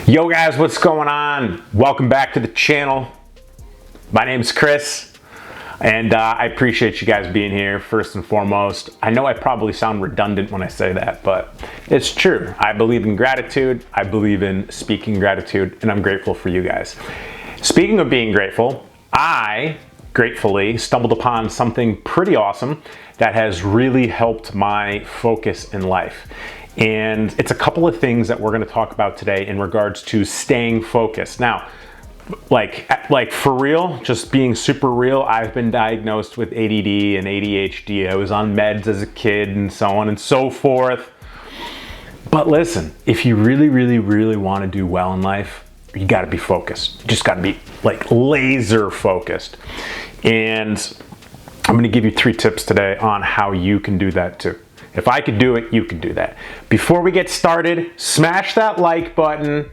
Yo guys, what's going on? Welcome back to the channel. My name's Chris, and I appreciate you guys being here first and foremost. I know I probably sound redundant when I say that, but it's true. I believe in gratitude, I believe in speaking gratitude, and I'm grateful for you guys. Speaking of being grateful, I gratefully stumbled upon something pretty awesome that has really helped my focus in life. And it's a couple of things that we're going to talk about today in regards to staying focused. Now, like for real, just being super real, I've been diagnosed with ADD and ADHD. I was on meds as a kid and so on and so forth. But listen, if you really want to do well in life, you got to be focused. You just got to be like laser focused. And I'm going to give you 3 tips today on how you can do that too. If I could do it, you could do that. Before we get started, smash that like button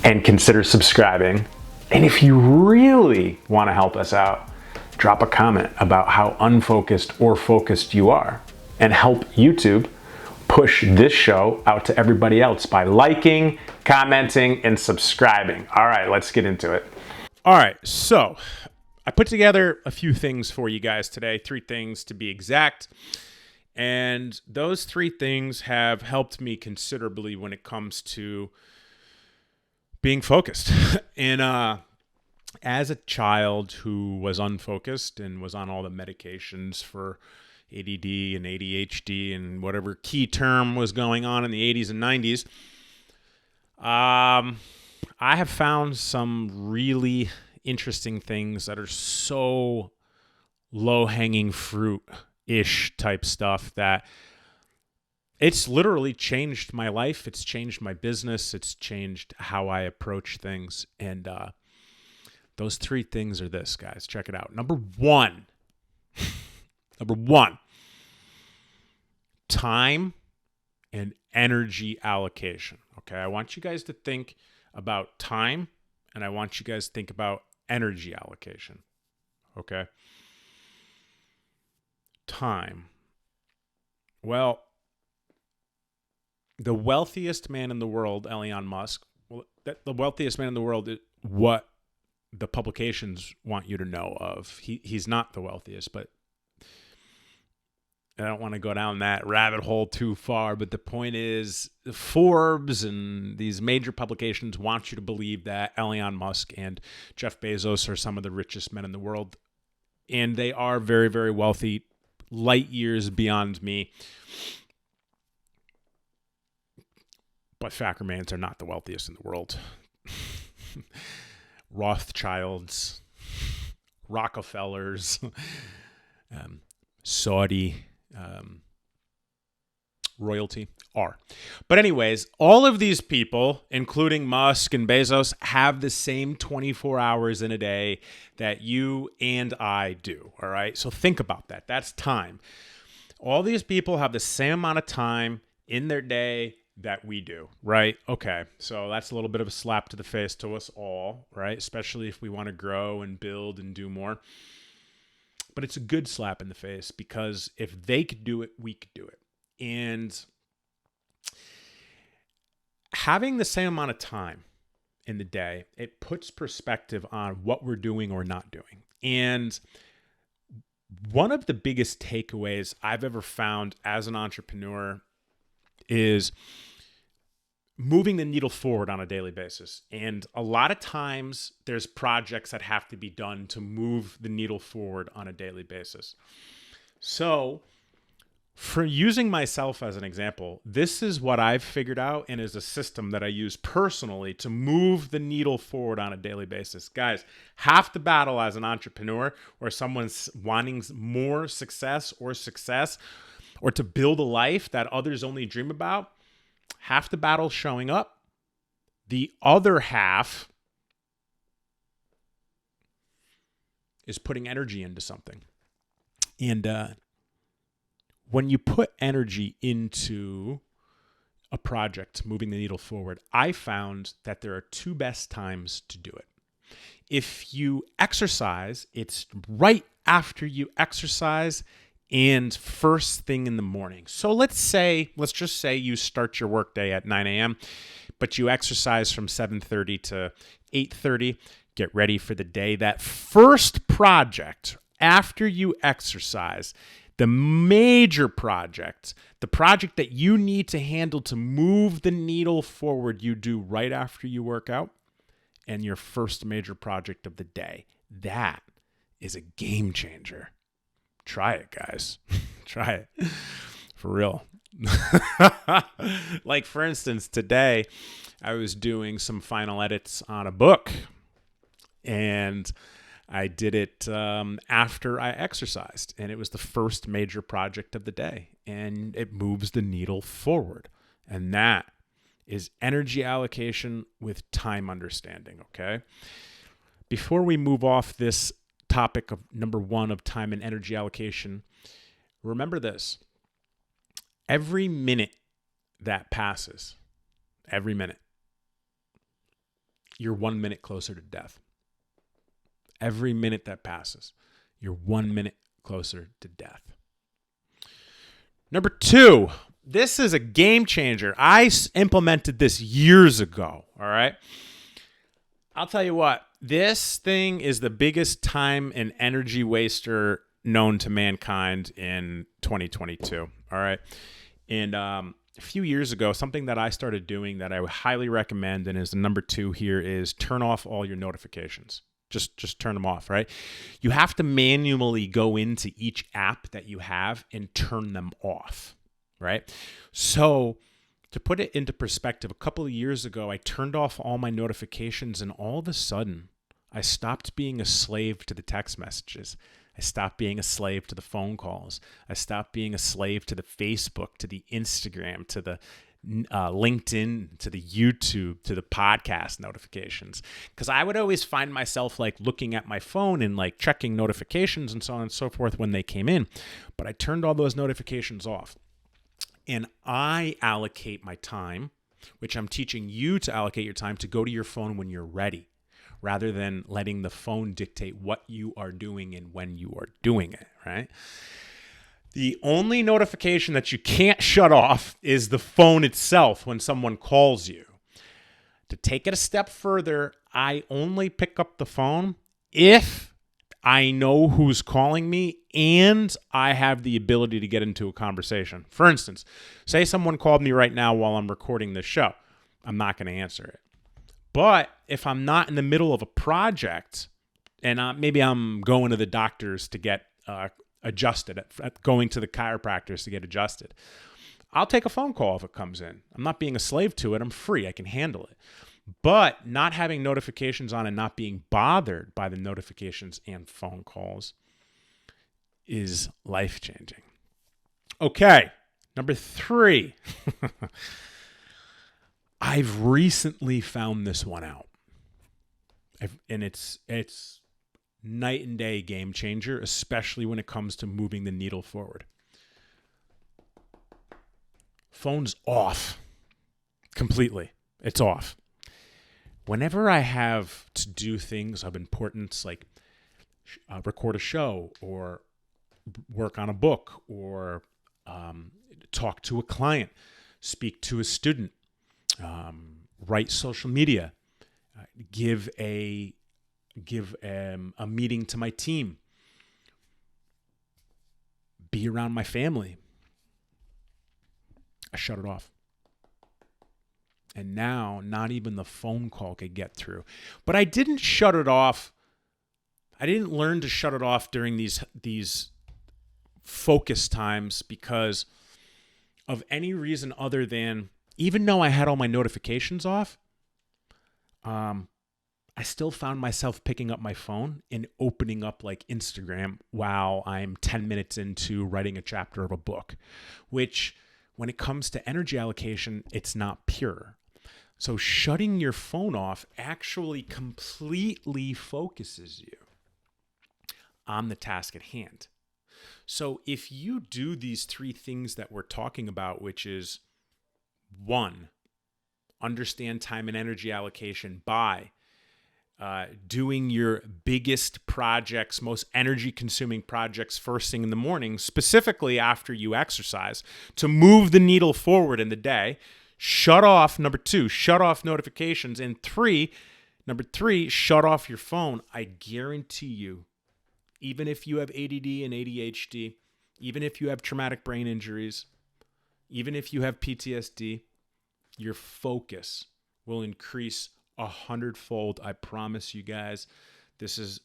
and consider subscribing. And if you really want to help us out, drop a comment about how unfocused or focused you are and help YouTube push this show out to everybody else by liking, commenting, and subscribing. All right, let's get into it. All right, so I put together a few things for you guys today, 3 things to be exact. And those 3 things have helped me considerably when it comes to being focused. And as a child who was unfocused and was on all the medications for ADD and ADHD and whatever key term was going on in the 80s and 90s, I have found some really interesting things that are so low-hanging fruit-ish type stuff that it's literally changed my life. It's changed my business. It's changed how I approach things. And those 3 things are this, guys. Check it out. Number one, time and energy allocation. Okay, I want you guys to think about time, and I want you guys to think about energy allocation. Okay? Time. Well, the wealthiest man in the world, Elon Musk, the wealthiest man in the world is what the publications want you to know of. He's not the wealthiest, but I don't want to go down that rabbit hole too far, but the point is Forbes and these major publications want you to believe that Elon Musk and Jeff Bezos are some of the richest men in the world. And they are very, very wealthy, light years beyond me. But fact remains, they're not the wealthiest in the world. Rothschilds, Rockefellers, Saudi royalty are. But anyways, all of these people, including Musk and Bezos, have the same 24 hours in a day that you and I do, all right? So think about that. That's time. All these people have the same amount of time in their day that we do, right? Okay, so that's a little bit of a slap to the face to us all, right? Especially if we want to grow and build and do more. But it's a good slap in the face because if they could do it, we could do it. And having the same amount of time in the day, it puts perspective on what we're doing or not doing. And one of the biggest takeaways I've ever found as an entrepreneur is moving the needle forward on a daily basis. And a lot of times there's projects that have to be done to move the needle forward on a daily basis. So for using myself as an example, this is what I've figured out and is a system that I use personally to move the needle forward on a daily basis. Guys, half the battle as an entrepreneur or someone's wanting more success or to build a life that others only dream about, half the battle showing up. The other half is putting energy into something. And when you put energy into a project, moving the needle forward, I found that there are 2 best times to do it. If you exercise, it's right after you exercise and first thing in the morning. So let's just say you start your workday at 9 a.m., but you exercise from 7:30 to 8:30. Get ready for the day. That first project after you exercise, the major project, the project that you need to handle to move the needle forward, you do right after you work out, and your first major project of the day. That is a game changer. Try it, guys. Try it. For real. Like, for instance, today I was doing some final edits on a book, and I did it after I exercised, and it was the first major project of the day, and it moves the needle forward. And that is energy allocation with time understanding, okay? Before we move off this topic of number 1 of time and energy allocation, remember this. Every minute that passes, every minute, you're 1 minute closer to death. Every minute that passes, you're 1 minute closer to death. Number 2, this is a game changer. I implemented this years ago, all right? I'll tell you what, this thing is the biggest time and energy waster known to mankind in 2022, all right? And a few years ago, something that I started doing that I would highly recommend, and is the number 2 here, is turn off all your notifications. Just turn them off, right? You have to manually go into each app that you have and turn them off, right? So to put it into perspective, a couple of years ago, I turned off all my notifications, and all of a sudden, I stopped being a slave to the text messages. I stopped being a slave to the phone calls. I stopped being a slave to the Facebook, to the Instagram, to the LinkedIn, to the YouTube, to the podcast notifications. Because I would always find myself like looking at my phone and like checking notifications and so on and so forth when they came in. But I turned all those notifications off. And I allocate my time, which I'm teaching you to allocate your time, to go to your phone when you're ready, rather than letting the phone dictate what you are doing and when you are doing it, right? The only notification that you can't shut off is the phone itself when someone calls you. To take it a step further, I only pick up the phone if I know who's calling me and I have the ability to get into a conversation. For instance, say someone called me right now while I'm recording this show. I'm not going to answer it. But if I'm not in the middle of a project and maybe I'm going to the doctors to get adjusted, going to the chiropractors to get adjusted, I'll take a phone call if it comes in. I'm not being a slave to it. I'm free. I can handle it. But not having notifications on and not being bothered by the notifications and phone calls is life-changing. Okay, number 3. I've recently found this one out. And it's night and day game changer, especially when it comes to moving the needle forward. Phone's off. Completely. It's off. Whenever I have to do things of importance, like record a show or work on a book or talk to a client, speak to a student, write social media, give a meeting to my team, be around my family, I shut it off. And now not even the phone call could get through. But I didn't shut it off. I didn't learn to shut it off during these focus times because of any reason other than, even though I had all my notifications off, I still found myself picking up my phone and opening up like Instagram while I'm 10 minutes into writing a chapter of a book, which when it comes to energy allocation, it's not pure. So shutting your phone off actually completely focuses you on the task at hand. So if you do these 3 things that we're talking about, which is 1, understand time and energy allocation by doing your biggest projects, most energy consuming projects first thing in the morning, specifically after you exercise, to move the needle forward in the day. Number 2, shut off notifications. And number 3, shut off your phone. I guarantee you, even if you have ADD and ADHD, even if you have traumatic brain injuries, even if you have PTSD, your focus will increase 100-fold. I promise you guys. This is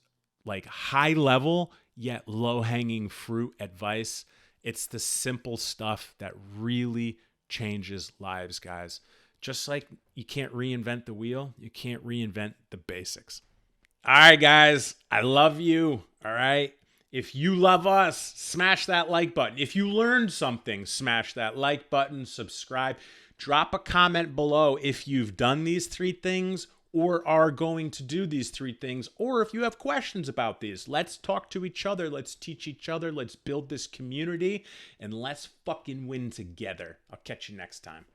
like high level yet low hanging fruit advice. It's the simple stuff that really changes lives, guys. Just like you can't reinvent the wheel, you can't reinvent the basics. All right, guys, I love you. All right. If you love us, smash that like button. If you learned something, smash that like button, subscribe. Drop a comment below if you've done these 3 things or are going to do these 3 things, or if you have questions about these. Let's talk to each other. Let's teach each other. Let's build this community, and let's fucking win together. I'll catch you next time.